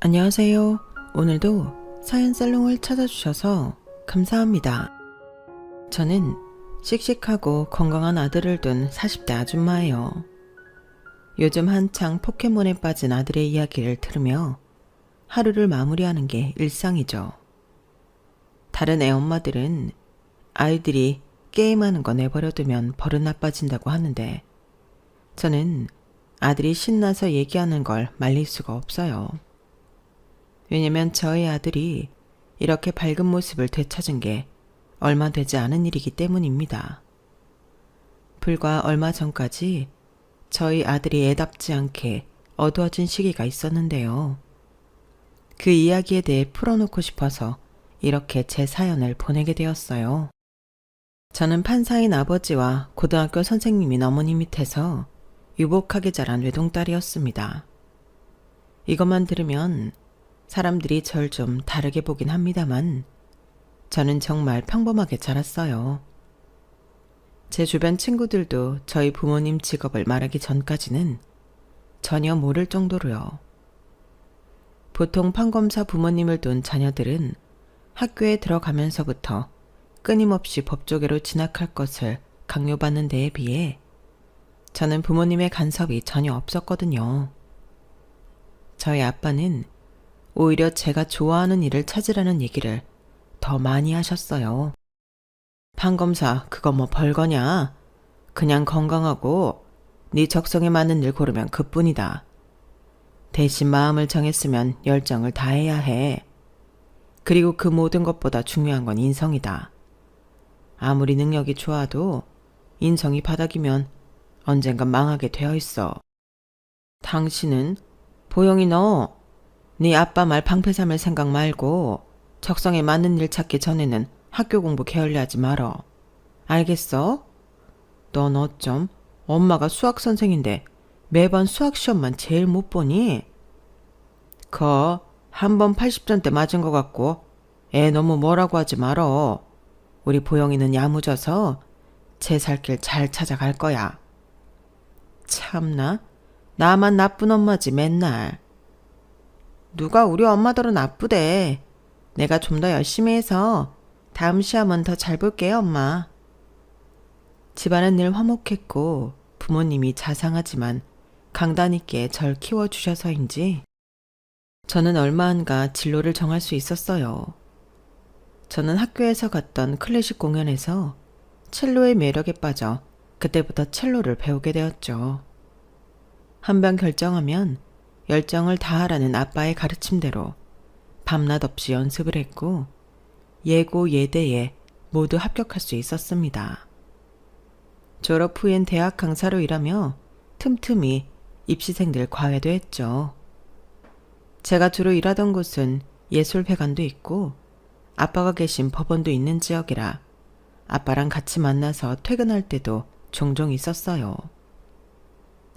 안녕하세요. 오늘도 사연살롱을 찾아주셔서 감사합니다. 저는 씩씩하고 건강한 아들을 둔 40대 아줌마예요. 요즘 한창 포켓몬에 빠진 아들의 이야기를 들으며 하루를 마무리하는 게 일상이죠. 다른 애 엄마들은 아이들이 게임하는 거 내버려두면 버릇 나빠진다고 하는데 저는 아들이 신나서 얘기하는 걸 말릴 수가 없어요. 왜냐면 저희 아들이 이렇게 밝은 모습을 되찾은 게 얼마 되지 않은 일이기 때문입니다. 불과 얼마 전까지 저희 아들이 애답지 않게 어두워진 시기가 있었는데요. 그 이야기에 대해 풀어놓고 싶어서 이렇게 제 사연을 보내게 되었어요. 저는 판사인 아버지와 고등학교 선생님인 어머니 밑에서 유복하게 자란 외동딸이었습니다. 이것만 들으면 사람들이 절 좀 다르게 보긴 합니다만 저는 정말 평범하게 자랐어요. 제 주변 친구들도 저희 부모님 직업을 말하기 전까지는 전혀 모를 정도로요. 보통 판검사 부모님을 둔 자녀들은 학교에 들어가면서부터 끊임없이 법조계로 진학할 것을 강요받는 데에 비해 저는 부모님의 간섭이 전혀 없었거든요. 저희 아빠는 오히려 제가 좋아하는 일을 찾으라는 얘기를 더 많이 하셨어요. 판검사 그거 뭐 별거냐? 그냥 건강하고 네 적성에 맞는 일 고르면 그뿐이다. 대신 마음을 정했으면 열정을 다해야 해. 그리고 그 모든 것보다 중요한 건 인성이다. 아무리 능력이 좋아도 인성이 바닥이면 언젠간 망하게 되어 있어. 당신은 보영이 너 네 아빠 말 방패 삼을 생각 말고 적성에 맞는 일 찾기 전에는 학교 공부 게을리하지 말어. 알겠어? 넌 어쩜 엄마가 수학 선생인데 매번 수학 시험만 제일 못 보니? 한 번 80점대 맞은 것 같고 애 너무 뭐라고 하지 말어. 우리 보영이는 야무져서 제 살 길 잘 찾아갈 거야. 참나 나만 나쁜 엄마지 맨날. 누가 우리 엄마들은 나쁘대. 내가 좀 더 열심히 해서 다음 시험은 더 잘 볼게요, 엄마. 집안은 늘 화목했고 부모님이 자상하지만 강단 있게 절 키워주셔서인지 저는 얼마 안가 진로를 정할 수 있었어요. 저는 학교에서 갔던 클래식 공연에서 첼로의 매력에 빠져 그때부터 첼로를 배우게 되었죠. 한번 결정하면 열정을 다하라는 아빠의 가르침대로 밤낮 없이 연습을 했고 예고 예대에 모두 합격할 수 있었습니다. 졸업 후엔 대학 강사로 일하며 틈틈이 입시생들 과외도 했죠. 제가 주로 일하던 곳은 예술회관도 있고 아빠가 계신 법원도 있는 지역이라 아빠랑 같이 만나서 퇴근할 때도 종종 있었어요.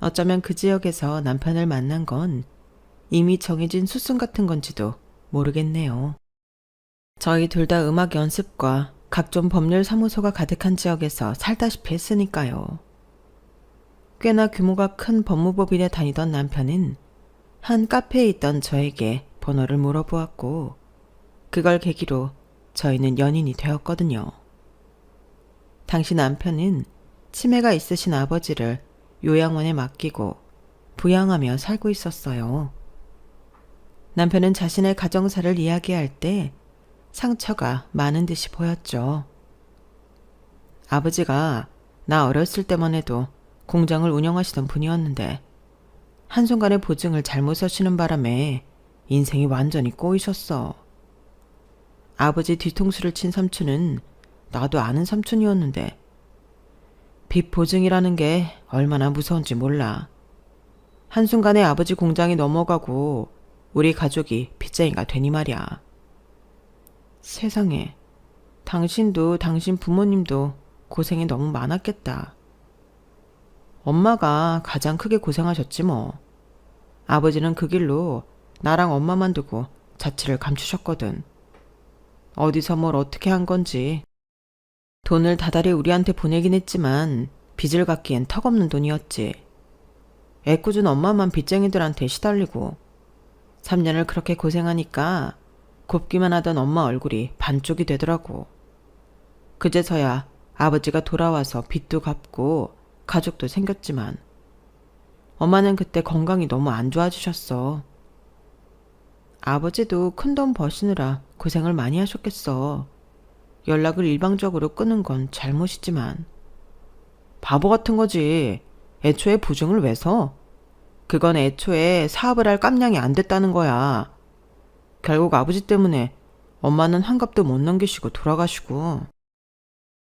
어쩌면 그 지역에서 남편을 만난 건 이미 정해진 수순 같은 건지도 모르겠네요. 저희 둘 다 음악 연습과 각종 법률 사무소가 가득한 지역에서 살다시피 했으니까요. 꽤나 규모가 큰 법무법인에 다니던 남편은 한 카페에 있던 저에게 번호를 물어보았고 그걸 계기로 저희는 연인이 되었거든요. 당시 남편은 치매가 있으신 아버지를 요양원에 맡기고 부양하며 살고 있었어요. 남편은 자신의 가정사를 이야기할 때 상처가 많은 듯이 보였죠. 아버지가 나 어렸을 때만 해도 공장을 운영하시던 분이었는데 한순간에 보증을 잘못 서시는 바람에 인생이 완전히 꼬이셨어. 아버지 뒤통수를 친 삼촌은 나도 아는 삼촌이었는데 빚 보증이라는 게 얼마나 무서운지 몰라. 한순간에 아버지 공장이 넘어가고 우리 가족이 빚쟁이가 되니 말이야. 세상에, 당신도 당신 부모님도 고생이 너무 많았겠다. 엄마가 가장 크게 고생하셨지 뭐. 아버지는 그 길로 나랑 엄마만 두고 자취를 감추셨거든. 어디서 뭘 어떻게 한 건지. 돈을 다달이 우리한테 보내긴 했지만 빚을 갚기엔 턱없는 돈이었지. 애꿎은 엄마만 빚쟁이들한테 시달리고 3년을 그렇게 고생하니까 곱기만 하던 엄마 얼굴이 반쪽이 되더라고. 그제서야 아버지가 돌아와서 빚도 갚고 가족도 생겼지만 엄마는 그때 건강이 너무 안 좋아지셨어. 아버지도 큰돈 버시느라 고생을 많이 하셨겠어. 연락을 일방적으로 끊은 건 잘못이지만. 바보 같은 거지. 애초에 보증을 왜 서? 그건 애초에 사업을 할 깜냥이 안 됐다는 거야. 결국 아버지 때문에 엄마는 환갑도 못 넘기시고 돌아가시고,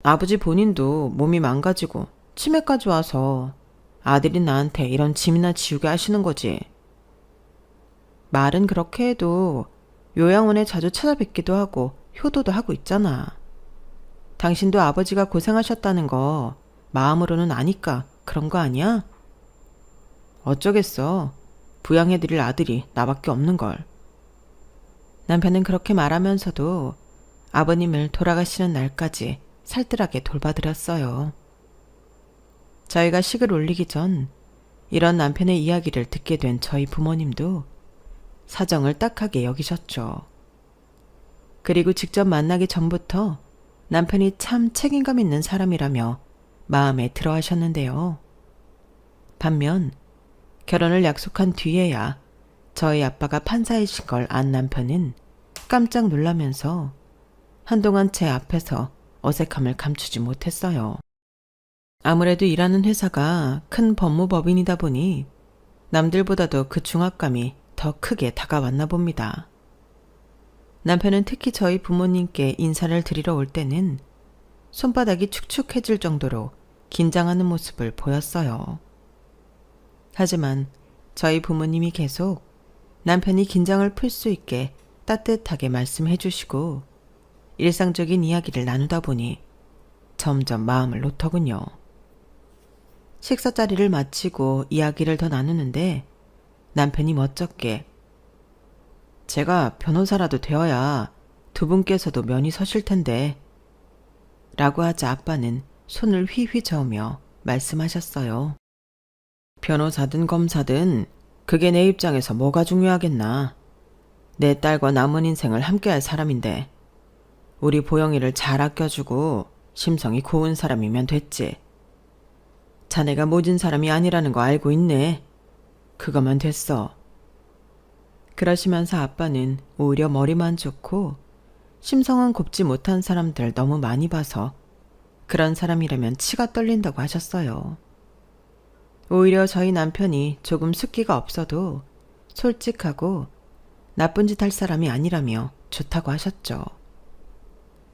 아버지 본인도 몸이 망가지고 치매까지 와서 아들이 나한테 이런 짐이나 지우게 하시는 거지. 말은 그렇게 해도 요양원에 자주 찾아뵙기도 하고 효도도 하고 있잖아. 당신도 아버지가 고생하셨다는 거 마음으로는 아니까 그런 거 아니야? 어쩌겠어. 부양해드릴 아들이 나밖에 없는걸. 남편은 그렇게 말하면서도 아버님을 돌아가시는 날까지 살뜰하게 돌봐드렸어요. 저희가 식을 올리기 전 이런 남편의 이야기를 듣게 된 저희 부모님도 사정을 딱하게 여기셨죠. 그리고 직접 만나기 전부터 남편이 참 책임감 있는 사람이라며 마음에 들어 하셨는데요. 반면 결혼을 약속한 뒤에야 저희 아빠가 판사이신 걸 안 남편은 깜짝 놀라면서 한동안 제 앞에서 어색함을 감추지 못했어요. 아무래도 일하는 회사가 큰 법무법인이다 보니 남들보다도 그 중압감이 더 크게 다가왔나 봅니다. 남편은 특히 저희 부모님께 인사를 드리러 올 때는 손바닥이 축축해질 정도로 긴장하는 모습을 보였어요. 하지만 저희 부모님이 계속 남편이 긴장을 풀 수 있게 따뜻하게 말씀해 주시고 일상적인 이야기를 나누다 보니 점점 마음을 놓더군요. 식사 자리를 마치고 이야기를 더 나누는데 남편이 멋쩍게 제가 변호사라도 되어야 두 분께서도 면이 서실 텐데 라고 하자 아빠는 손을 휘휘 저으며 말씀하셨어요. 변호사든 검사든 그게 내 입장에서 뭐가 중요하겠나. 내 딸과 남은 인생을 함께할 사람인데 우리 보영이를 잘 아껴주고 심성이 고운 사람이면 됐지. 자네가 모진 사람이 아니라는 거 알고 있네. 그거만 됐어. 그러시면서 아빠는 오히려 머리만 좋고 심성은 곱지 못한 사람들 너무 많이 봐서 그런 사람이라면 치가 떨린다고 하셨어요. 오히려 저희 남편이 조금 숫기가 없어도 솔직하고 나쁜 짓 할 사람이 아니라며 좋다고 하셨죠.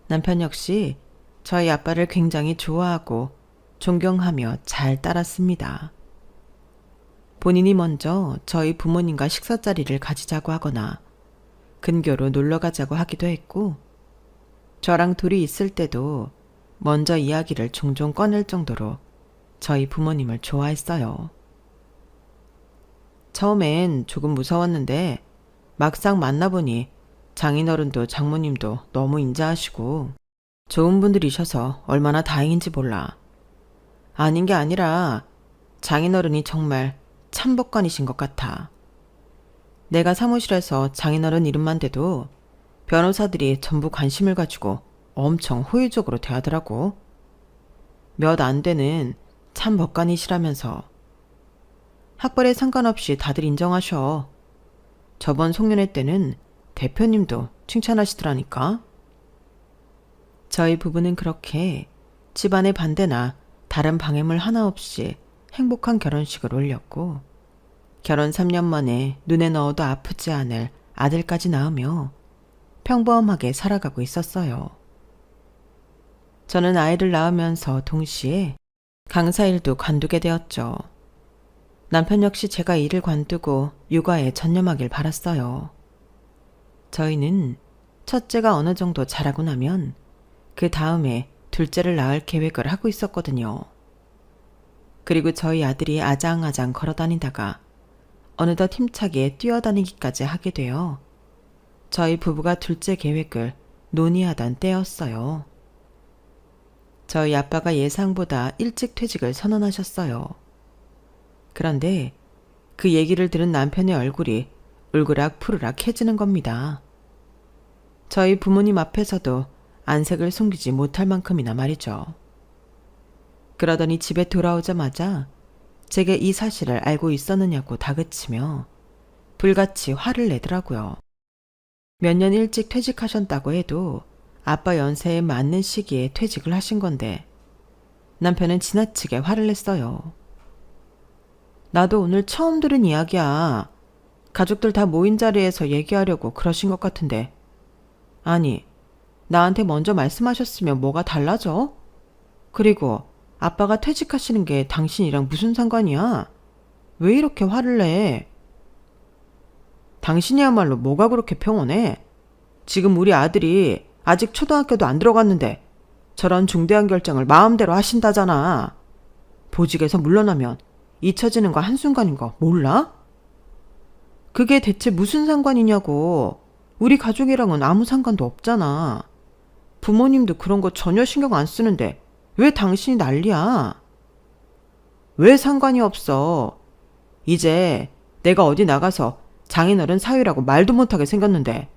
남편 역시 저희 아빠를 굉장히 좋아하고 존경하며 잘 따랐습니다. 본인이 먼저 저희 부모님과 식사 자리를 가지자고 하거나 근교로 놀러 가자고 하기도 했고 저랑 둘이 있을 때도 먼저 이야기를 종종 꺼낼 정도로 저희 부모님을 좋아했어요. 처음엔 조금 무서웠는데 막상 만나보니 장인어른도 장모님도 너무 인자하시고 좋은 분들이셔서 얼마나 다행인지 몰라. 아닌 게 아니라 장인어른이 정말 참법관이신 것 같아. 내가 사무실에서 장인어른 이름만 대도 변호사들이 전부 관심을 가지고 엄청 호의적으로 대하더라고. 몇 안 되는 참법관이시라면서. 학벌에 상관없이 다들 인정하셔. 저번 송년회 때는 대표님도 칭찬하시더라니까. 저희 부부는 그렇게 집안의 반대나 다른 방해물 하나 없이 행복한 결혼식을 올렸고 결혼 3년 만에 눈에 넣어도 아프지 않을 아들까지 낳으며 평범하게 살아가고 있었어요. 저는 아이를 낳으면서 동시에 강사 일도 관두게 되었죠. 남편 역시 제가 일을 관두고 육아에 전념하길 바랐어요. 저희는 첫째가 어느 정도 자라고 나면 그 다음에 둘째를 낳을 계획을 하고 있었거든요. 그리고 저희 아들이 아장아장 걸어다니다가 어느덧 힘차게 뛰어다니기까지 하게 되어 저희 부부가 둘째 계획을 논의하던 때였어요. 저희 아빠가 예상보다 일찍 퇴직을 선언하셨어요. 그런데 그 얘기를 들은 남편의 얼굴이 울그락푸르락해지는 겁니다. 저희 부모님 앞에서도 안색을 숨기지 못할 만큼이나 말이죠. 그러더니 집에 돌아오자마자 제게 이 사실을 알고 있었느냐고 다그치며 불같이 화를 내더라고요. 몇 년 일찍 퇴직하셨다고 해도 아빠 연세에 맞는 시기에 퇴직을 하신 건데 남편은 지나치게 화를 냈어요. 나도 오늘 처음 들은 이야기야. 가족들 다 모인 자리에서 얘기하려고 그러신 것 같은데. 아니, 나한테 먼저 말씀하셨으면 뭐가 달라져? 그리고 아빠가 퇴직하시는 게 당신이랑 무슨 상관이야? 왜 이렇게 화를 내? 당신이야말로 뭐가 그렇게 평온해? 지금 우리 아들이 아직 초등학교도 안 들어갔는데 저런 중대한 결정을 마음대로 하신다잖아. 보직에서 물러나면 잊혀지는 거 한순간인 거 몰라? 그게 대체 무슨 상관이냐고. 우리 가족이랑은 아무 상관도 없잖아. 부모님도 그런 거 전혀 신경 안 쓰는데 왜 당신이 난리야? 왜 상관이 없어? 이제 내가 어디 나가서 장인어른 사위라고 말도 못하게 생겼는데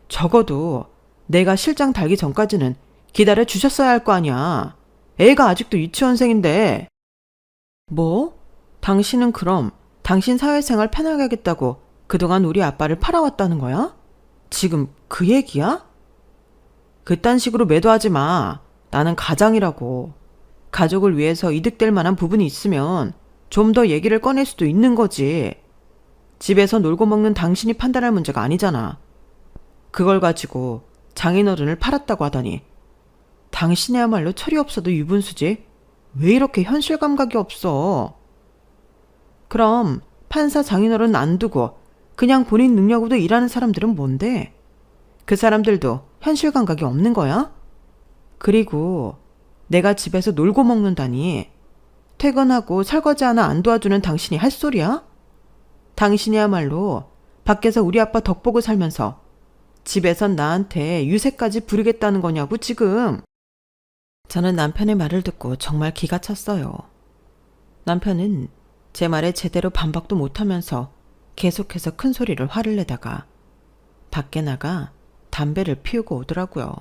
적어도 내가 실장 달기 전까지는 기다려 주셨어야 할 거 아니야. 애가 아직도 유치원생인데. 뭐? 당신은 그럼 당신 사회생활 편하게 하겠다고 그동안 우리 아빠를 팔아왔다는 거야? 지금 그 얘기야? 그딴 식으로 매도하지 마. 나는 가장이라고. 가족을 위해서 이득될 만한 부분이 있으면 좀 더 얘기를 꺼낼 수도 있는 거지. 집에서 놀고 먹는 당신이 판단할 문제가 아니잖아. 그걸 가지고 장인어른을 팔았다고 하다니. 당신이야말로 철이 없어도 유분수지. 왜 이렇게 현실 감각이 없어? 그럼 판사 장인어른 안 두고 그냥 본인 능력으로 일하는 사람들은 뭔데? 그 사람들도 현실 감각이 없는 거야? 그리고 내가 집에서 놀고 먹는다니. 퇴근하고 설거지 하나 안 도와주는 당신이 할 소리야? 당신이야말로 밖에서 우리 아빠 덕 보고 살면서 집에선 나한테 유세까지 부리겠다는 거냐고 지금. 저는 남편의 말을 듣고 정말 기가 찼어요. 남편은 제 말에 제대로 반박도 못하면서 계속해서 큰 소리를 화를 내다가 밖에 나가 담배를 피우고 오더라고요.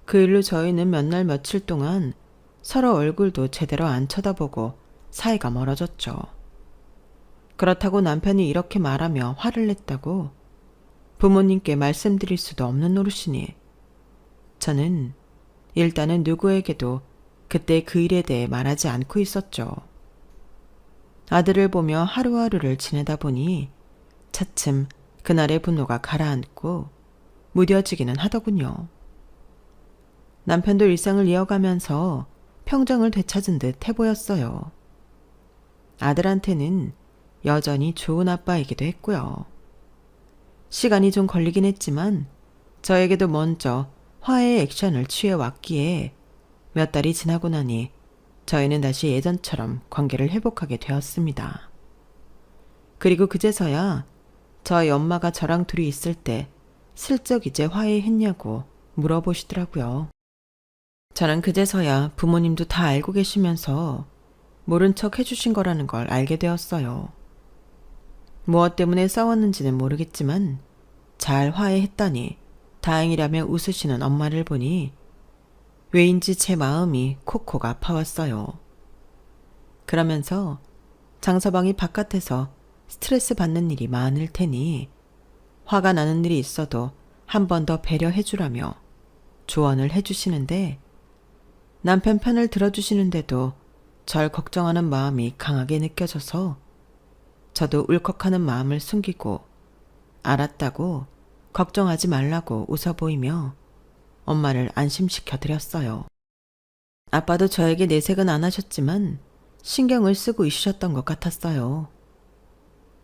그 일로 저희는 몇 날 며칠 동안 서로 얼굴도 제대로 안 쳐다보고 사이가 멀어졌죠. 그렇다고 남편이 이렇게 말하며 화를 냈다고 부모님께 말씀드릴 수도 없는 노릇이니 저는 일단은 누구에게도 그때 그 일에 대해 말하지 않고 있었죠. 아들을 보며 하루하루를 지내다 보니 차츰 그날의 분노가 가라앉고 무뎌지기는 하더군요. 남편도 일상을 이어가면서 평정을 되찾은 듯 해보였어요. 아들한테는 여전히 좋은 아빠이기도 했고요. 시간이 좀 걸리긴 했지만 저에게도 먼저 화해의 액션을 취해왔기에 몇 달이 지나고 나니 저희는 다시 예전처럼 관계를 회복하게 되었습니다. 그리고 그제서야 저희 엄마가 저랑 둘이 있을 때 슬쩍 이제 화해했냐고 물어보시더라고요. 저는 그제서야 부모님도 다 알고 계시면서 모른 척 해주신 거라는 걸 알게 되었어요. 무엇 때문에 싸웠는지는 모르겠지만 잘 화해했다니 다행이라며 웃으시는 엄마를 보니 왜인지 제 마음이 콕콕 아파왔어요. 그러면서 장서방이 바깥에서 스트레스 받는 일이 많을 테니 화가 나는 일이 있어도 한 번 더 배려해주라며 조언을 해주시는데 남편 편을 들어주시는데도 절 걱정하는 마음이 강하게 느껴져서 저도 울컥하는 마음을 숨기고 알았다고 걱정하지 말라고 웃어 보이며 엄마를 안심시켜 드렸어요. 아빠도 저에게 내색은 안 하셨지만 신경을 쓰고 있으셨던 것 같았어요.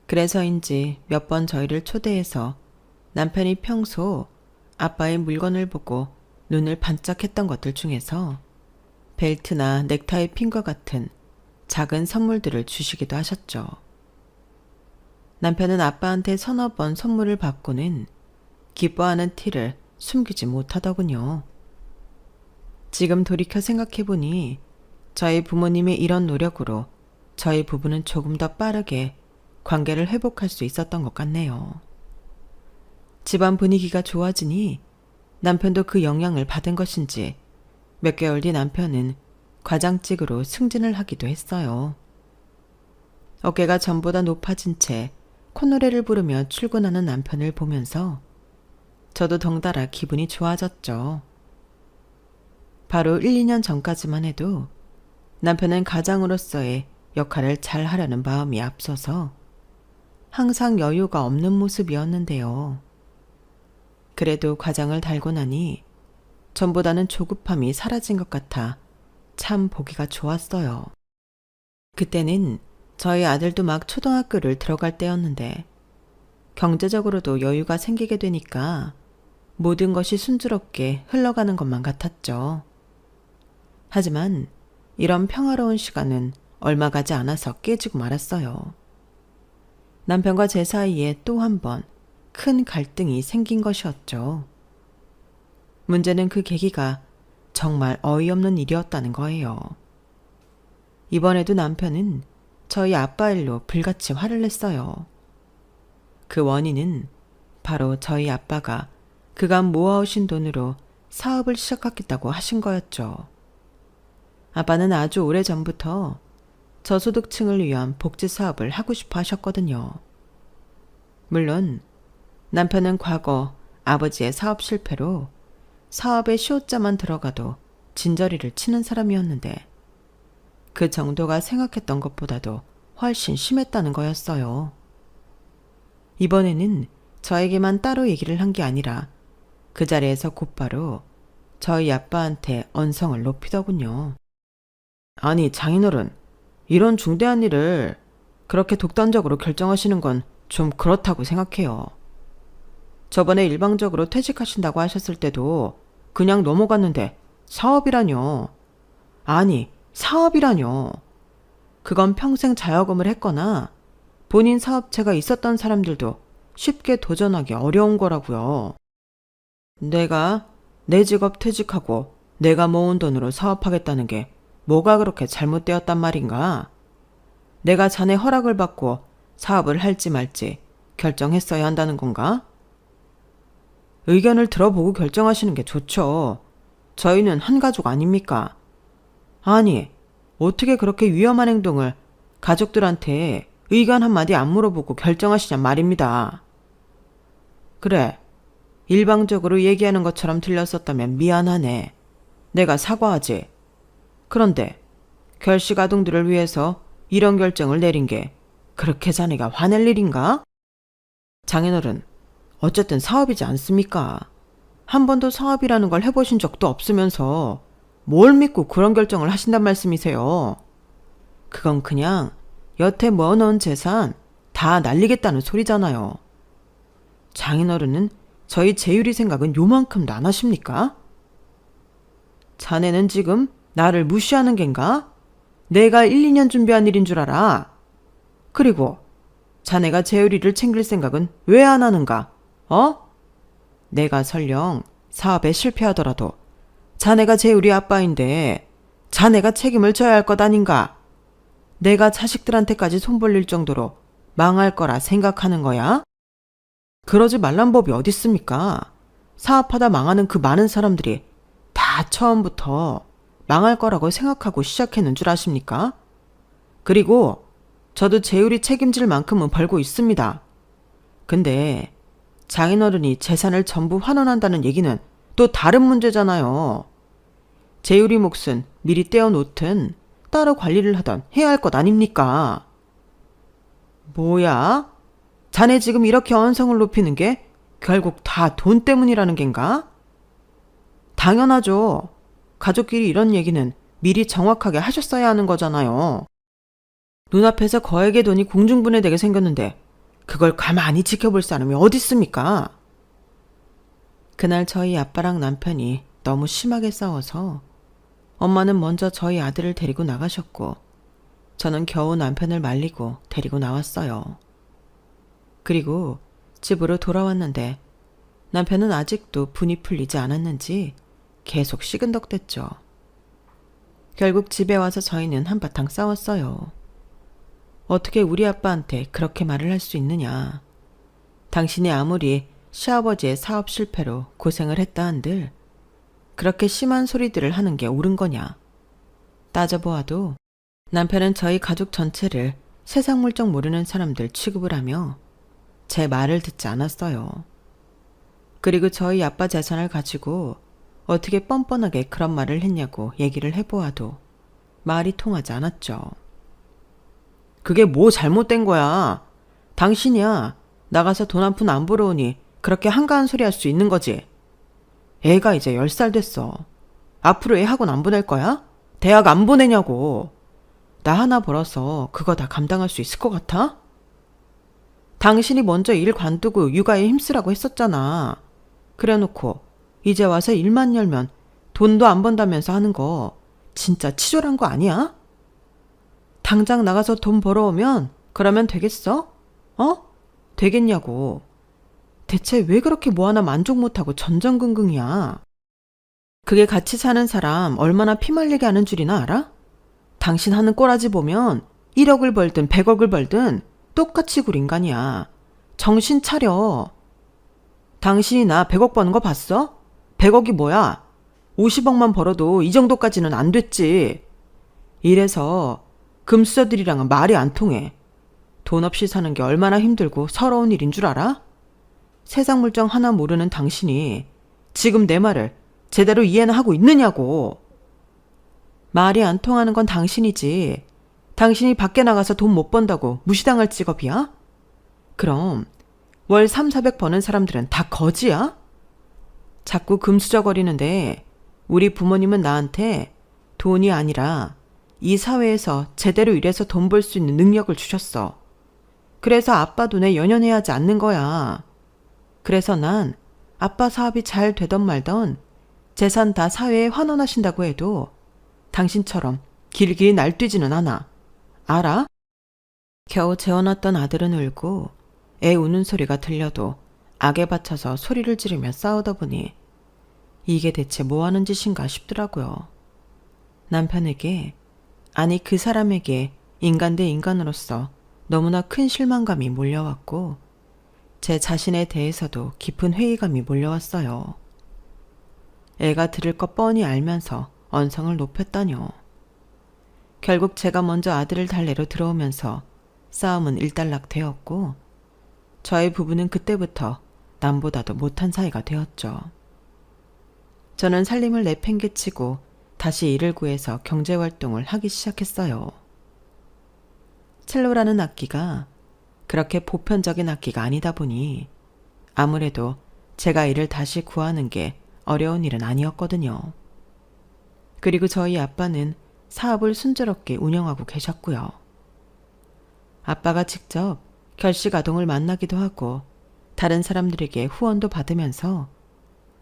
그래서인지 몇 번 저희를 초대해서 남편이 평소 아빠의 물건을 보고 눈을 반짝했던 것들 중에서 벨트나 넥타이 핀과 같은 작은 선물들을 주시기도 하셨죠. 남편은 아빠한테 서너 번 선물을 받고는 기뻐하는 티를 숨기지 못하더군요. 지금 돌이켜 생각해보니 저희 부모님의 이런 노력으로 저희 부부는 조금 더 빠르게 관계를 회복할 수 있었던 것 같네요. 집안 분위기가 좋아지니 남편도 그 영향을 받은 것인지 몇 개월 뒤 남편은 과장직으로 승진을 하기도 했어요. 어깨가 전보다 높아진 채 콧노래를 부르며 출근하는 남편을 보면서 저도 덩달아 기분이 좋아졌죠. 바로 1, 2년 전까지만 해도 남편은 가장으로서의 역할을 잘 하려는 마음이 앞서서 항상 여유가 없는 모습이었는데요. 그래도 과장을 달고 나니 전보다는 조급함이 사라진 것 같아 참 보기가 좋았어요. 그때는 저희 아들도 막 초등학교를 들어갈 때였는데 경제적으로도 여유가 생기게 되니까 모든 것이 순조롭게 흘러가는 것만 같았죠. 하지만 이런 평화로운 시간은 얼마 가지 않아서 깨지고 말았어요. 남편과 제 사이에 또 한 번 큰 갈등이 생긴 것이었죠. 문제는 그 계기가 정말 어이없는 일이었다는 거예요. 이번에도 남편은 저희 아빠 일로 불같이 화를 냈어요. 그 원인은 바로 저희 아빠가 그간 모아오신 돈으로 사업을 시작하겠다고 하신 거였죠. 아빠는 아주 오래전부터 저소득층을 위한 복지 사업을 하고 싶어 하셨거든요. 물론 남편은 과거 아버지의 사업 실패로 사업에 시옷자만 들어가도 진저리를 치는 사람이었는데 그 정도가 생각했던 것보다도 훨씬 심했다는 거였어요. 이번에는 저에게만 따로 얘기를 한 게 아니라 그 자리에서 곧바로 저희 아빠한테 언성을 높이더군요. 아니, 장인어른, 이런 중대한 일을 그렇게 독단적으로 결정하시는 건 좀 그렇다고 생각해요. 저번에 일방적으로 퇴직하신다고 하셨을 때도 그냥 넘어갔는데 사업이라뇨. 아니, 사업이라뇨. 그건 평생 자영업을 했거나 본인 사업체가 있었던 사람들도 쉽게 도전하기 어려운 거라고요. 내가 내 직업 퇴직하고 내가 모은 돈으로 사업하겠다는 게 뭐가 그렇게 잘못되었단 말인가? 내가 자네 허락을 받고 사업을 할지 말지 결정했어야 한다는 건가? 의견을 들어보고 결정하시는 게 좋죠. 저희는 한 가족 아닙니까? 아니, 어떻게 그렇게 위험한 행동을 가족들한테 의견 한마디 안 물어보고 결정하시냔 말입니다. 그래, 일방적으로 얘기하는 것처럼 들렸었다면 미안하네. 내가 사과하지. 그런데 결식아동들을 위해서 이런 결정을 내린 게 그렇게 자네가 화낼 일인가? 장인어른, 어쨌든 사업이지 않습니까? 한 번도 사업이라는 걸 해보신 적도 없으면서 뭘 믿고 그런 결정을 하신단 말씀이세요? 그건 그냥 여태 모아놓은 재산 다 날리겠다는 소리잖아요. 장인어른은 저희 재율이 생각은 요만큼도 안 하십니까? 자네는 지금 나를 무시하는 겐가? 내가 1, 2년 준비한 일인 줄 알아. 그리고 자네가 재율이를 챙길 생각은 왜 안 하는가? 내가 설령 사업에 실패하더라도 자네가 재율이 아빠인데 자네가 책임을 져야 할 것 아닌가? 내가 자식들한테까지 손 벌릴 정도로 망할 거라 생각하는 거야? 그러지 말란 법이 어딨습니까? 사업하다 망하는 그 많은 사람들이 다 처음부터 망할 거라고 생각하고 시작했는 줄 아십니까? 그리고 저도 재율이 책임질 만큼은 벌고 있습니다. 근데 장인어른이 재산을 전부 환원한다는 얘기는 또 다른 문제잖아요. 재율이 몫은 미리 떼어놓든 따로 관리를 하던 해야 할 것 아닙니까? 뭐야? 자네 지금 이렇게 언성을 높이는 게 결국 다 돈 때문이라는 겐가? 당연하죠. 가족끼리 이런 얘기는 미리 정확하게 하셨어야 하는 거잖아요. 눈앞에서 거액의 돈이 공중분해되게 생겼는데 그걸 가만히 지켜볼 사람이 어디 있습니까? 그날 저희 아빠랑 남편이 너무 심하게 싸워서 엄마는 먼저 저희 아들을 데리고 나가셨고 저는 겨우 남편을 말리고 데리고 나왔어요. 그리고 집으로 돌아왔는데 남편은 아직도 분이 풀리지 않았는지 계속 시근덕댔죠. 결국 집에 와서 저희는 한바탕 싸웠어요. 어떻게 우리 아빠한테 그렇게 말을 할 수 있느냐. 당신이 아무리 시아버지의 사업 실패로 고생을 했다 한들 그렇게 심한 소리들을 하는 게 옳은 거냐. 따져보아도 남편은 저희 가족 전체를 세상 물정 모르는 사람들 취급을 하며 제 말을 듣지 않았어요. 그리고 저희 아빠 재산을 가지고 어떻게 뻔뻔하게 그런 말을 했냐고 얘기를 해보아도 말이 통하지 않았죠. 그게 뭐 잘못된 거야. 당신이야 나가서 돈 한 푼 안 벌어오니 그렇게 한가한 소리 할 수 있는 거지. 애가 이제 10살 됐어. 앞으로 애 학원 안 보낼 거야? 대학 안 보내냐고. 나 하나 벌어서 그거 다 감당할 수 있을 것 같아? 당신이 먼저 일 관두고 육아에 힘쓰라고 했었잖아. 그래놓고 이제 와서 일만 열면 돈도 안 번다면서 하는 거 진짜 치졸한 거 아니야? 당장 나가서 돈 벌어오면 그러면 되겠어? 되겠냐고. 대체 왜 그렇게 뭐 하나 만족 못하고 전전긍긍이야? 그게 같이 사는 사람 얼마나 피말리게 하는 줄이나 알아? 당신 하는 꼬라지 보면 1억을 벌든 100억을 벌든 똑같이 굴 인간이야. 정신 차려. 당신이 나 100억 버는 거 봤어? 100억이 뭐야? 50억만 벌어도 이 정도까지는 안 됐지. 이래서 금수저들이랑은 말이 안 통해. 돈 없이 사는 게 얼마나 힘들고 서러운 일인 줄 알아? 세상 물정 하나 모르는 당신이 지금 내 말을 제대로 이해는 하고 있느냐고. 말이 안 통하는 건 당신이지. 당신이 밖에 나가서 돈 못 번다고 무시당할 직업이야? 그럼 월 3, 400 버는 사람들은 다 거지야? 자꾸 금수저거리는데 우리 부모님은 나한테 돈이 아니라 이 사회에서 제대로 일해서 돈 벌 수 있는 능력을 주셨어. 그래서 아빠 돈에 연연해야 하지 않는 거야. 그래서 난 아빠 사업이 잘 되던 말던 재산 다 사회에 환원하신다고 해도 당신처럼 길게 날뛰지는 않아. 알아? 겨우 재워놨던 아들은 울고 애 우는 소리가 들려도 악에 받쳐서 소리를 지르며 싸우다 보니 이게 대체 뭐 하는 짓인가 싶더라고요. 남편에게, 아니 그 사람에게 인간 대 인간으로서 너무나 큰 실망감이 몰려왔고 제 자신에 대해서도 깊은 회의감이 몰려왔어요. 애가 들을 거 뻔히 알면서 언성을 높였다뇨. 결국 제가 먼저 아들을 달래러 들어오면서 싸움은 일단락 되었고 저희 부부는 그때부터 남보다도 못한 사이가 되었죠. 저는 살림을 내팽개치고 다시 일을 구해서 경제활동을 하기 시작했어요. 첼로라는 악기가 그렇게 보편적인 악기가 아니다 보니 아무래도 제가 일을 다시 구하는 게 어려운 일은 아니었거든요. 그리고 저희 아빠는 사업을 순조롭게 운영하고 계셨고요. 아빠가 직접 결식아동을 만나기도 하고 다른 사람들에게 후원도 받으면서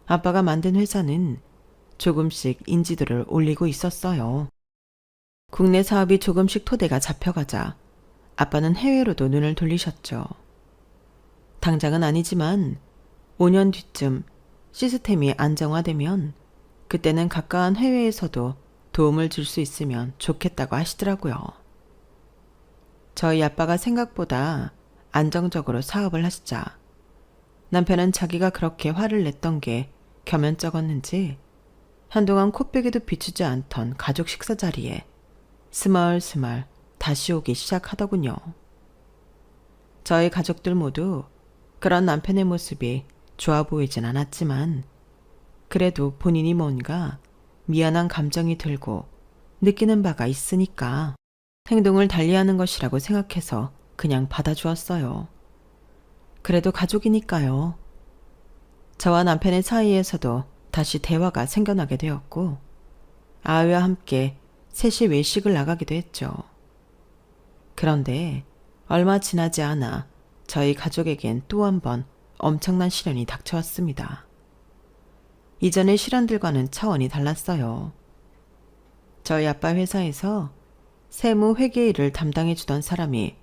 아빠가 만든 회사는 조금씩 인지도를 올리고 있었어요. 국내 사업이 조금씩 토대가 잡혀가자 아빠는 해외로도 눈을 돌리셨죠. 당장은 아니지만 5년 뒤쯤 시스템이 안정화되면 그때는 가까운 해외에서도 도움을 줄 수 있으면 좋겠다고 하시더라고요. 저희 아빠가 생각보다 안정적으로 사업을 하시자 남편은 자기가 그렇게 화를 냈던 게 겸연쩍었는지 한동안 코빼기도 비추지 않던 가족 식사 자리에 스멀스멀 다시 오기 시작하더군요. 저희 가족들 모두 그런 남편의 모습이 좋아 보이진 않았지만 그래도 본인이 뭔가 미안한 감정이 들고 느끼는 바가 있으니까 행동을 달리하는 것이라고 생각해서 그냥 받아주었어요. 그래도 가족이니까요. 저와 남편의 사이에서도 다시 대화가 생겨나게 되었고 아이와 함께 셋이 외식을 나가기도 했죠. 그런데 얼마 지나지 않아 저희 가족에겐 또 한 번 엄청난 시련이 닥쳐왔습니다. 이전의 시련들과는 차원이 달랐어요. 저희 아빠 회사에서 세무 회계 일을 담당해 주던 사람이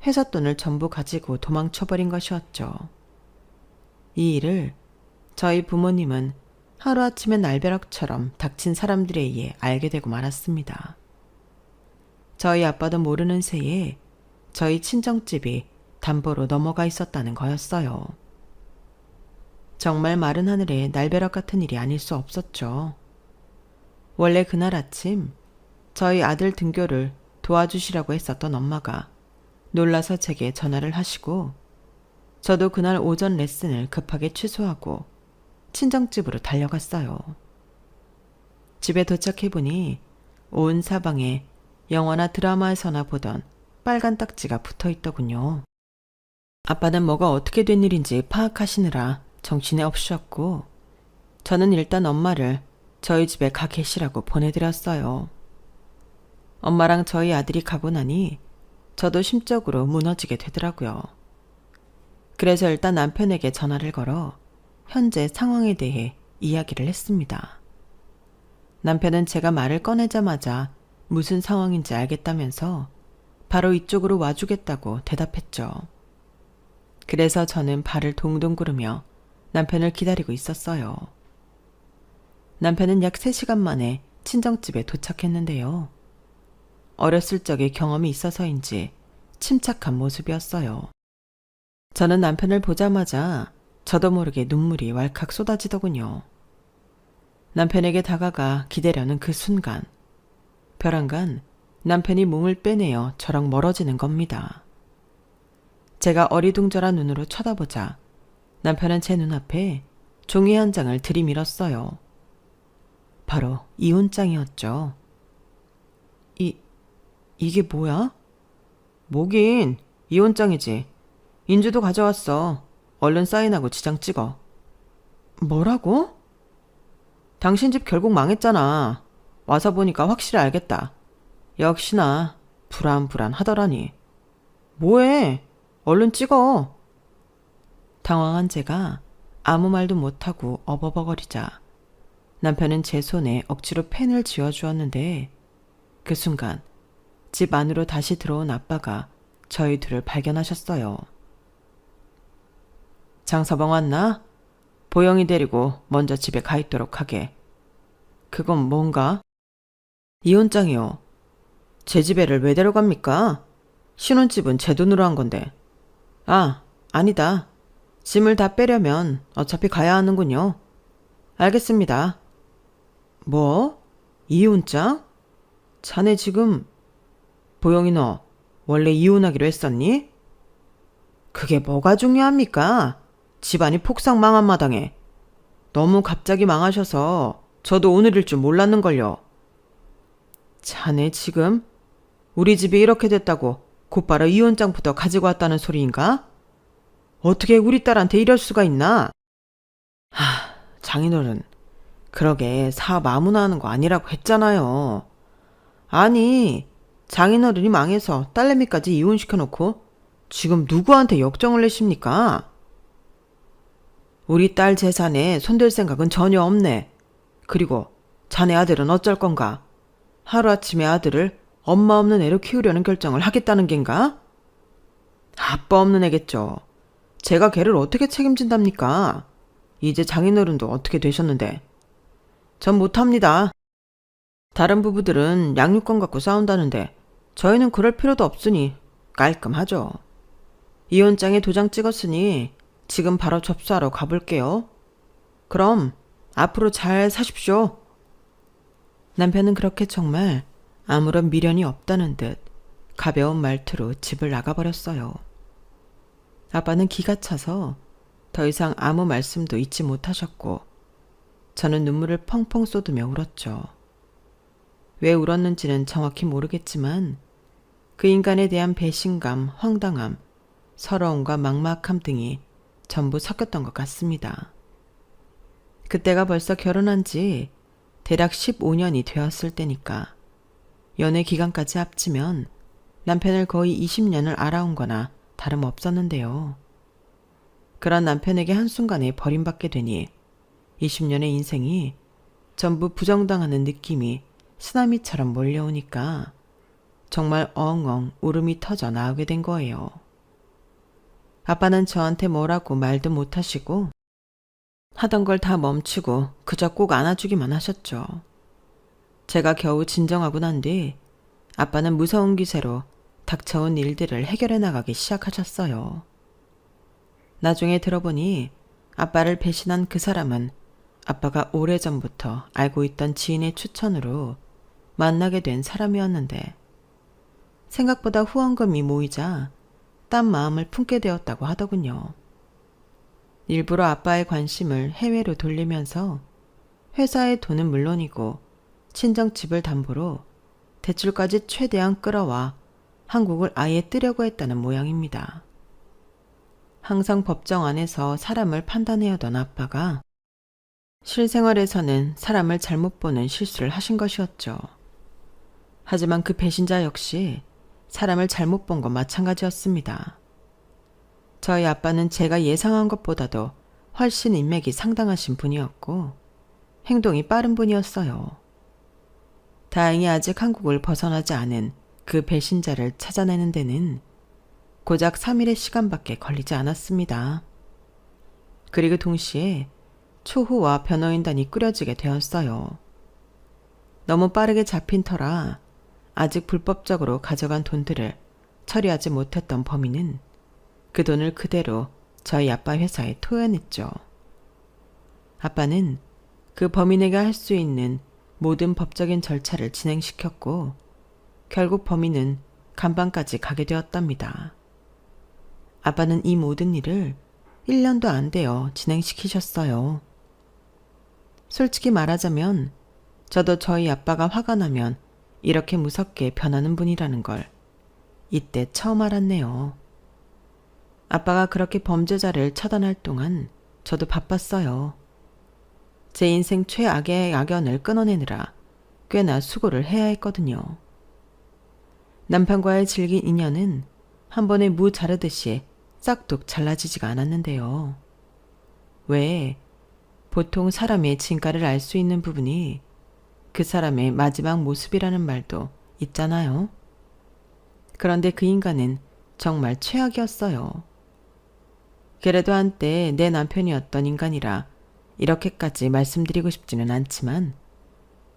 회사 돈을 전부 가지고 도망쳐버린 것이었죠. 이 일을 저희 부모님은 하루아침에 날벼락처럼 닥친 사람들에 의해 알게 되고 말았습니다. 저희 아빠도 모르는 새에 저희 친정집이 담보로 넘어가 있었다는 거였어요. 정말 마른 하늘에 날벼락 같은 일이 아닐 수 없었죠. 원래 그날 아침 저희 아들 등교를 도와주시라고 했었던 엄마가 놀라서 제게 전화를 하시고 저도 그날 오전 레슨을 급하게 취소하고 친정집으로 달려갔어요. 집에 도착해보니 온 사방에 영화나 드라마에서나 보던 빨간 딱지가 붙어있더군요. 아빠는 뭐가 어떻게 된 일인지 파악하시느라 정신이 없으셨고 저는 일단 엄마를 저희 집에 가 계시라고 보내드렸어요. 엄마랑 저희 아들이 가고 나니 저도 심적으로 무너지게 되더라고요. 그래서 일단 남편에게 전화를 걸어 현재 상황에 대해 이야기를 했습니다. 남편은 제가 말을 꺼내자마자 무슨 상황인지 알겠다면서 바로 이쪽으로 와주겠다고 대답했죠. 그래서 저는 발을 동동 구르며 남편을 기다리고 있었어요. 남편은 약 3시간 만에 친정집에 도착했는데요. 어렸을 적에 경험이 있어서인지 침착한 모습이었어요. 저는 남편을 보자마자 저도 모르게 눈물이 왈칵 쏟아지더군요. 남편에게 다가가 기대려는 그 순간, 벼랑간 남편이 몸을 빼내어 저랑 멀어지는 겁니다. 제가 어리둥절한 눈으로 쳐다보자 남편은 제 눈앞에 종이 한 장을 들이밀었어요. 바로 이혼장이었죠. 이게 뭐야? 뭐긴 이혼장이지. 인주도 가져왔어. 얼른 사인하고 지장 찍어. 뭐라고? 당신 집 결국 망했잖아. 와서 보니까 확실히 알겠다. 역시나 불안불안하더라니. 뭐해? 얼른 찍어. 당황한 제가 아무 말도 못하고 어버버거리자 남편은 제 손에 억지로 펜을 쥐어주었는데 그 순간 집 안으로 다시 들어온 아빠가 저희 둘을 발견하셨어요. 장서방 왔나? 보영이 데리고 먼저 집에 가 있도록 하게. 그건 뭔가? 이혼장이요. 제 집에를 왜 데려갑니까? 신혼집은 제 돈으로 한 건데. 아, 아니다. 짐을 다 빼려면 어차피 가야 하는군요. 알겠습니다. 뭐? 이혼장? 자네 지금... 보영이 너 원래 이혼하기로 했었니? 그게 뭐가 중요합니까? 집안이 폭삭 망한 마당에. 너무 갑자기 망하셔서 저도 오늘일 줄 몰랐는걸요. 자네 지금 우리 집이 이렇게 됐다고 곧바로 이혼장부터 가지고 왔다는 소리인가? 어떻게 우리 딸한테 이럴 수가 있나? 장인어른, 그러게 사업 아무나 하는 거 아니라고 했잖아요. 아니, 장인어른이 망해서 딸내미까지 이혼시켜놓고 지금 누구한테 역정을 내십니까? 우리 딸 재산에 손댈 생각은 전혀 없네. 그리고 자네 아들은 어쩔 건가? 하루아침에 아들을 엄마 없는 애로 키우려는 결정을 하겠다는 겐가? 아빠 없는 애겠죠. 제가 걔를 어떻게 책임진답니까? 이제 장인어른도 어떻게 되셨는데. 전 못합니다. 다른 부부들은 양육권 갖고 싸운다는데 저희는 그럴 필요도 없으니 깔끔하죠. 이혼장에 도장 찍었으니 지금 바로 접수하러 가볼게요. 그럼 앞으로 잘 사십시오. 남편은 그렇게 정말 아무런 미련이 없다는 듯 가벼운 말투로 집을 나가버렸어요. 아빠는 기가 차서 더 이상 아무 말씀도 잊지 못하셨고 저는 눈물을 펑펑 쏟으며 울었죠. 왜 울었는지는 정확히 모르겠지만 그 인간에 대한 배신감, 황당함, 서러움과 막막함 등이 전부 섞였던 것 같습니다. 그때가 벌써 결혼한 지 대략 15년이 되었을 때니까 연애 기간까지 합치면 남편을 거의 20년을 알아온 거나 다름없었는데요. 그런 남편에게 한순간에 버림받게 되니 20년의 인생이 전부 부정당하는 느낌이 쓰나미처럼 몰려오니까 정말 엉엉 울음이 터져 나오게 된 거예요. 아빠는 저한테 뭐라고 말도 못하시고 하던 걸 다 멈추고 그저 꼭 안아주기만 하셨죠. 제가 겨우 진정하고 난 뒤 아빠는 무서운 기세로 닥쳐온 일들을 해결해 나가기 시작하셨어요. 나중에 들어보니 아빠를 배신한 그 사람은 아빠가 오래전부터 알고 있던 지인의 추천으로 만나게 된 사람이었는데 생각보다 후원금이 모이자 딴 마음을 품게 되었다고 하더군요. 일부러 아빠의 관심을 해외로 돌리면서 회사의 돈은 물론이고 친정집을 담보로 대출까지 최대한 끌어와 한국을 아예 뜨려고 했다는 모양입니다. 항상 법정 안에서 사람을 판단해오던 아빠가 실생활에서는 사람을 잘못 보는 실수를 하신 것이었죠. 하지만 그 배신자 역시 사람을 잘못 본 건 마찬가지였습니다. 저희 아빠는 제가 예상한 것보다도 훨씬 인맥이 상당하신 분이었고 행동이 빠른 분이었어요. 다행히 아직 한국을 벗어나지 않은 그 배신자를 찾아내는 데는 고작 3일의 시간밖에 걸리지 않았습니다. 그리고 동시에 초호와 변호인단이 꾸려지게 되었어요. 너무 빠르게 잡힌 터라 아직 불법적으로 가져간 돈들을 처리하지 못했던 범인은 그 돈을 그대로 저희 아빠 회사에 토해냈죠. 아빠는 그 범인에게 할 수 있는 모든 법적인 절차를 진행시켰고 결국 범인은 감방까지 가게 되었답니다. 아빠는 이 모든 일을 1년도 안 되어 진행시키셨어요. 솔직히 말하자면 저도 저희 아빠가 화가 나면 이렇게 무섭게 변하는 분이라는 걸 이때 처음 알았네요. 아빠가 그렇게 범죄자를 처단할 동안 저도 바빴어요. 제 인생 최악의 악연을 끊어내느라 꽤나 수고를 해야 했거든요. 남편과의 질긴 인연은 한 번에 무 자르듯이 싹둑 잘라지지가 않았는데요. 왜 보통 사람의 진가를 알 수 있는 부분이 그 사람의 마지막 모습이라는 말도 있잖아요. 그런데 그 인간은 정말 최악이었어요. 그래도 한때 내 남편이었던 인간이라 이렇게까지 말씀드리고 싶지는 않지만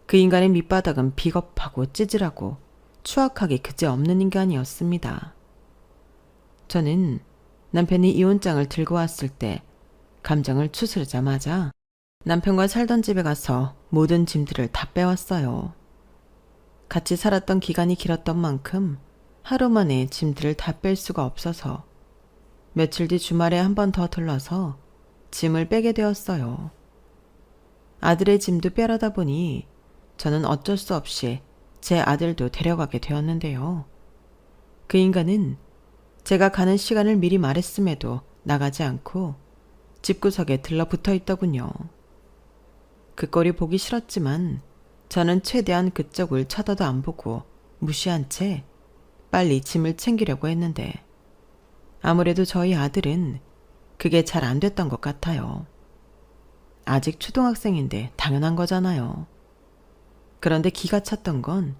그 인간의 밑바닥은 비겁하고 찌질하고 추악하기 그지없는 인간이었습니다. 저는 남편이 이혼장을 들고 왔을 때 감정을 추스르자마자 남편과 살던 집에 가서 모든 짐들을 다 빼왔어요. 같이 살았던 기간이 길었던 만큼 하루 만에 짐들을 다 뺄 수가 없어서 며칠 뒤 주말에 한 번 더 들러서 짐을 빼게 되었어요. 아들의 짐도 빼려다 보니 저는 어쩔 수 없이 제 아들도 데려가게 되었는데요. 그 인간은 제가 가는 시간을 미리 말했음에도 나가지 않고 집구석에 들러붙어 있더군요. 그 꼴이 보기 싫었지만 저는 최대한 그쪽을 쳐다도 안 보고 무시한 채 빨리 짐을 챙기려고 했는데 아무래도 저희 아들은 그게 잘 안 됐던 것 같아요. 아직 초등학생인데 당연한 거잖아요. 그런데 기가 찼던 건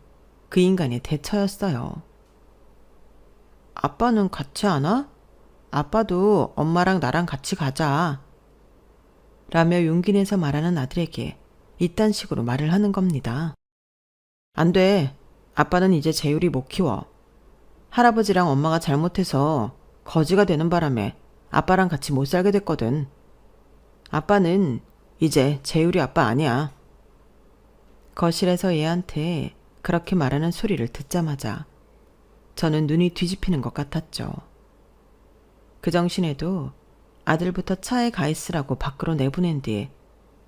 그 인간의 대처였어요. 아빠는 같이 안 와? 아빠도 엄마랑 나랑 같이 가자. 라며 용기 내서 말하는 아들에게 이딴 식으로 말을 하는 겁니다. 안 돼. 아빠는 이제 재율이 못 키워. 할아버지랑 엄마가 잘못해서 거지가 되는 바람에 아빠랑 같이 못 살게 됐거든. 아빠는 이제 재율이 아빠 아니야. 거실에서 얘한테 그렇게 말하는 소리를 듣자마자 저는 눈이 뒤집히는 것 같았죠. 그 정신에도 아들부터 차에 가 있으라고 밖으로 내보낸 뒤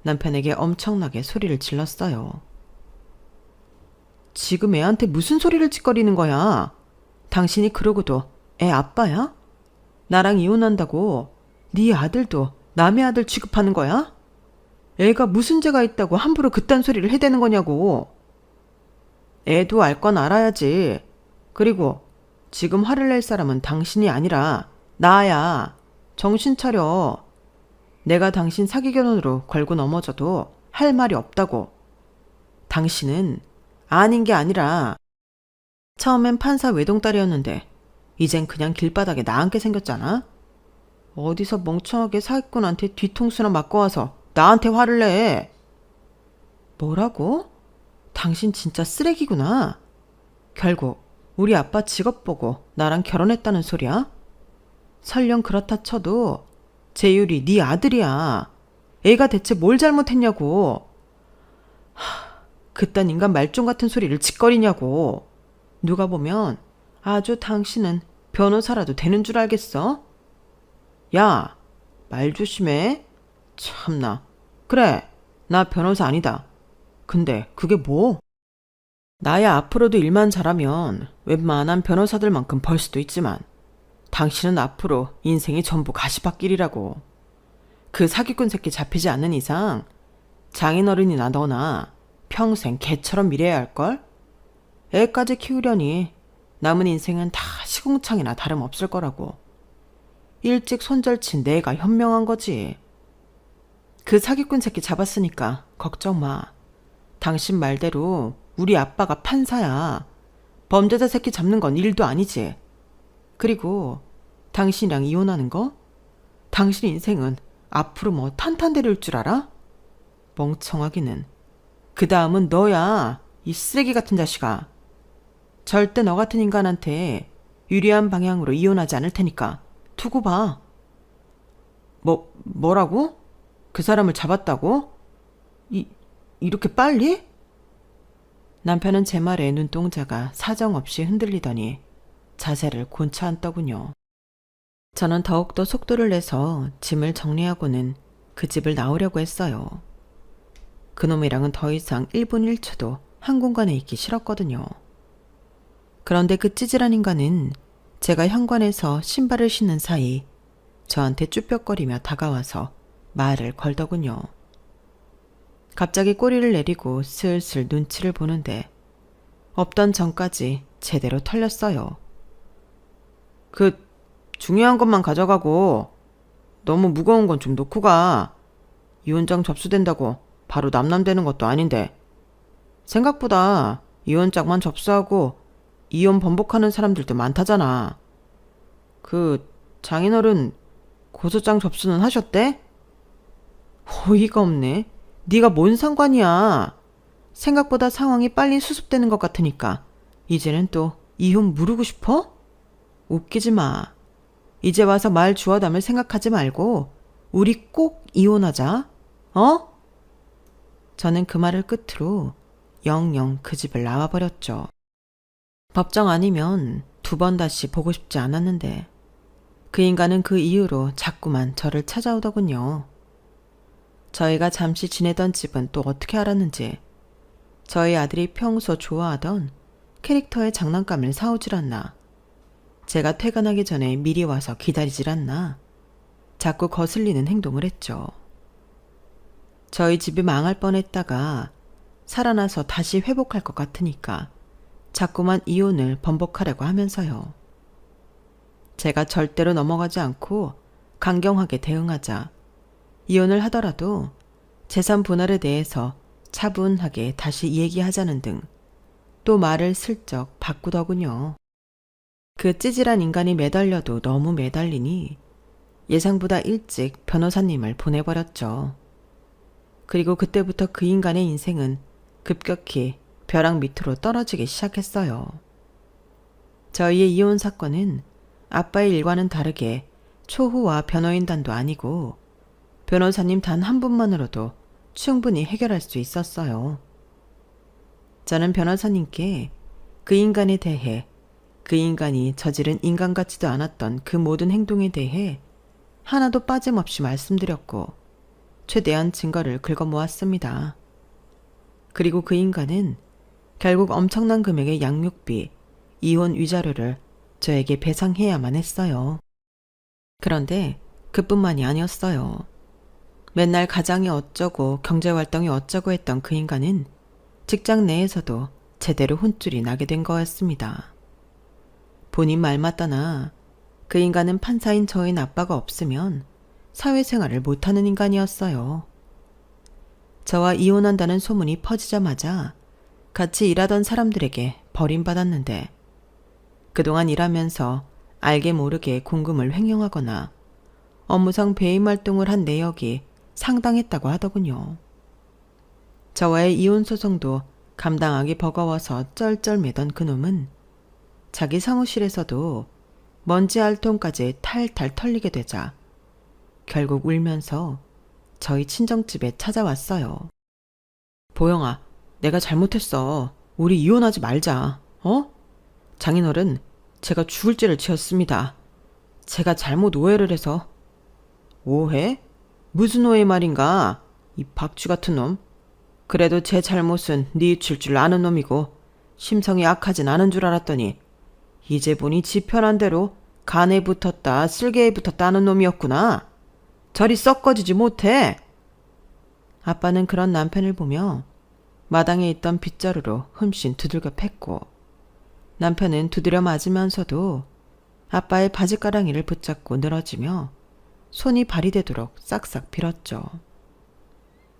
남편에게 엄청나게 소리를 질렀어요. 지금 애한테 무슨 소리를 짓거리는 거야? 당신이 그러고도 애 아빠야? 나랑 이혼한다고 네 아들도 남의 아들 취급하는 거야? 애가 무슨 죄가 있다고 함부로 그딴 소리를 해대는 거냐고. 애도 알 건 알아야지. 그리고 지금 화를 낼 사람은 당신이 아니라 나야. 정신 차려. 내가 당신 사기 결혼으로 걸고 넘어져도 할 말이 없다고. 당신은 아닌 게 아니라 처음엔 판사 외동딸이었는데 이젠 그냥 길바닥에 나앉게 생겼잖아. 어디서 멍청하게 사기꾼한테 뒤통수나 맞고 와서 나한테 화를 내. 뭐라고? 당신 진짜 쓰레기구나. 결국 우리 아빠 직업 보고 나랑 결혼했다는 소리야? 설령 그렇다 쳐도 재율이 네 아들이야. 애가 대체 뭘 잘못했냐고. 그딴 인간 말종 같은 소리를 짓거리냐고. 누가 보면 아주 당신은 변호사라도 되는 줄 알겠어? 야, 말 조심해. 참나. 그래, 나 변호사 아니다. 근데 그게 뭐? 나야 앞으로도 일만 잘하면 웬만한 변호사들만큼 벌 수도 있지만 당신은 앞으로 인생이 전부 가시밭길이라고. 그 사기꾼 새끼 잡히지 않는 이상 장인어른이나 너나 평생 개처럼 일해야 할걸? 애까지 키우려니 남은 인생은 다 시궁창이나 다름없을 거라고. 일찍 손절친 내가 현명한 거지. 그 사기꾼 새끼 잡았으니까 걱정 마. 당신 말대로 우리 아빠가 판사야. 범죄자 새끼 잡는 건 일도 아니지. 그리고 당신이랑 이혼하는 거? 당신 인생은 앞으로 뭐 탄탄대로일 줄 알아? 멍청하기는. 그 다음은 너야. 이 쓰레기 같은 자식아. 절대 너 같은 인간한테 유리한 방향으로 이혼하지 않을 테니까 두고 봐. 뭐라고? 그 사람을 잡았다고? 이렇게 빨리? 남편은 제 말에 눈동자가 사정없이 흔들리더니 자세를 곤차 앉더군요. 저는 더욱더 속도를 내서 짐을 정리하고는 그 집을 나오려고 했어요. 그놈이랑은 더 이상 1분 1초도 한 공간에 있기 싫었거든요. 그런데 그 찌질한 인간은 제가 현관에서 신발을 신는 사이 저한테 쭈뼛거리며 다가와서 말을 걸더군요. 갑자기 꼬리를 내리고 슬슬 눈치를 보는데 없던 전까지 제대로 털렸어요. 그 중요한 것만 가져가고 너무 무거운 건 좀 놓고 가. 이혼장 접수된다고 바로 남남되는 것도 아닌데. 생각보다 이혼장만 접수하고 이혼 번복하는 사람들도 많다잖아. 그 장인어른 고소장 접수는 하셨대? 어이가 없네. 네가 뭔 상관이야. 생각보다 상황이 빨리 수습되는 것 같으니까 이제는 또 이혼 무르고 싶어? 웃기지 마. 이제 와서 말 주워 담을 생각하지 말고 우리 꼭 이혼하자. 어? 저는 그 말을 끝으로 영영 그 집을 나와버렸죠. 법정 아니면 2번 다시 보고 싶지 않았는데 그 인간은 그 이후로 자꾸만 저를 찾아오더군요. 저희가 잠시 지내던 집은 또 어떻게 알았는지 저희 아들이 평소 좋아하던 캐릭터의 장난감을 사오질 않나, 제가 퇴근하기 전에 미리 와서 기다리질 않나 자꾸 거슬리는 행동을 했죠. 저희 집이 망할 뻔했다가 살아나서 다시 회복할 것 같으니까 자꾸만 이혼을 번복하려고 하면서요. 제가 절대로 넘어가지 않고 강경하게 대응하자 이혼을 하더라도 재산 분할에 대해서 차분하게 다시 얘기하자는 등 또 말을 슬쩍 바꾸더군요. 그 찌질한 인간이 매달려도 너무 매달리니 예상보다 일찍 변호사님을 보내버렸죠. 그리고 그때부터 그 인간의 인생은 급격히 벼랑 밑으로 떨어지기 시작했어요. 저희의 이혼 사건은 아빠의 일과는 다르게 초호화 변호인단도 아니고 변호사님 단 한 분만으로도 충분히 해결할 수 있었어요. 저는 변호사님께 그 인간에 대해, 그 인간이 저지른 인간 같지도 않았던 그 모든 행동에 대해 하나도 빠짐없이 말씀드렸고 최대한 증거를 긁어 모았습니다. 그리고 그 인간은 결국 엄청난 금액의 양육비, 이혼 위자료를 저에게 배상해야만 했어요. 그런데 그뿐만이 아니었어요. 맨날 가장이 어쩌고 경제활동이 어쩌고 했던 그 인간은 직장 내에서도 제대로 혼쭐이 나게 된 거였습니다. 본인 말 맞다나 그 인간은 판사인 저인 아빠가 없으면 사회생활을 못하는 인간이었어요. 저와 이혼한다는 소문이 퍼지자마자 같이 일하던 사람들에게 버림받았는데 그동안 일하면서 알게 모르게 공금을 횡령하거나 업무상 배임 활동을 한 내역이 상당했다고 하더군요. 저와의 이혼 소송도 감당하기 버거워서 쩔쩔매던 그놈은 자기 사무실에서도 먼지 알통까지 탈탈 털리게 되자 결국 울면서 저희 친정집에 찾아왔어요. 보영아, 내가 잘못했어. 우리 이혼하지 말자. 어? 장인어른, 제가 죽을 죄를 지었습니다. 제가 잘못 오해를 해서. 오해? 무슨 오해 말인가? 이 박쥐 같은 놈. 그래도 제 잘못은 뉘우칠 줄 아는 놈이고 심성이 악하진 않은 줄 알았더니 이제 보니 지 편한 대로 간에 붙었다 쓸개에 붙었다는 놈이었구나. 저리 썩거지지 못해. 아빠는 그런 남편을 보며 마당에 있던 빗자루로 흠씬 두들겨 팼고 남편은 두드려 맞으면서도 아빠의 바지가랑이를 붙잡고 늘어지며 손이 발이 되도록 싹싹 빌었죠.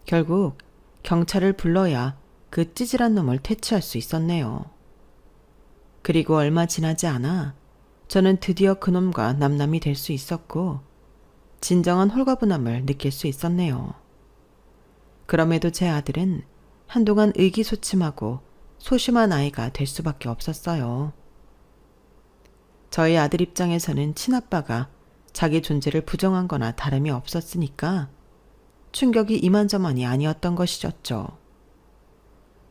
결국 경찰을 불러야 그 찌질한 놈을 퇴치할 수 있었네요. 그리고 얼마 지나지 않아 저는 드디어 그놈과 남남이 될 수 있었고 진정한 홀가분함을 느낄 수 있었네요. 그럼에도 제 아들은 한동안 의기소침하고 소심한 아이가 될 수밖에 없었어요. 저희 아들 입장에서는 친아빠가 자기 존재를 부정한 거나 다름이 없었으니까 충격이 이만저만이 아니었던 것이었죠.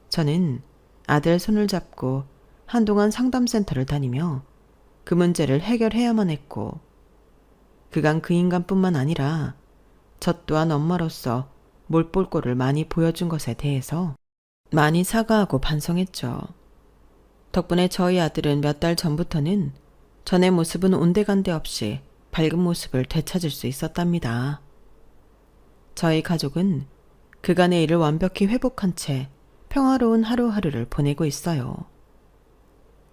저는 아들 손을 잡고 한동안 상담센터를 다니며 그 문제를 해결해야만 했고 그간 그 인간뿐만 아니라 저 또한 엄마로서 몰볼 꼴을 많이 보여준 것에 대해서 많이 사과하고 반성했죠. 덕분에 저희 아들은 몇 달 전부터는 전의 모습은 온데간데 없이 밝은 모습을 되찾을 수 있었답니다. 저희 가족은 그간의 일을 완벽히 회복한 채 평화로운 하루하루를 보내고 있어요.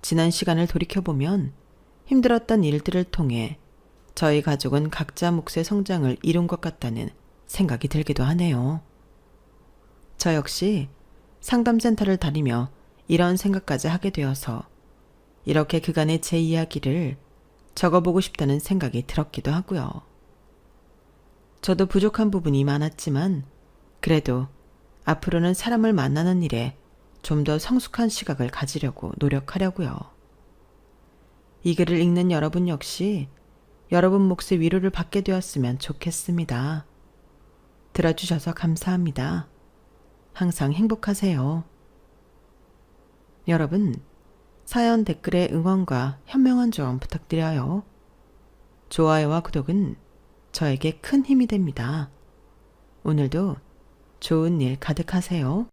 지난 시간을 돌이켜보면 힘들었던 일들을 통해 저희 가족은 각자 몫의 성장을 이룬 것 같다는 생각이 들기도 하네요. 저 역시 상담센터를 다니며 이런 생각까지 하게 되어서 이렇게 그간의 제 이야기를 적어보고 싶다는 생각이 들었기도 하고요. 저도 부족한 부분이 많았지만 그래도 앞으로는 사람을 만나는 일에 좀 더 성숙한 시각을 가지려고 노력하려고요. 이 글을 읽는 여러분 역시 여러분 몫의 위로를 받게 되었으면 좋겠습니다. 들어주셔서 감사합니다. 항상 행복하세요. 여러분, 사연 댓글에 응원과 현명한 조언 부탁드려요. 좋아요와 구독은 저에게 큰 힘이 됩니다. 오늘도 좋은 일 가득하세요.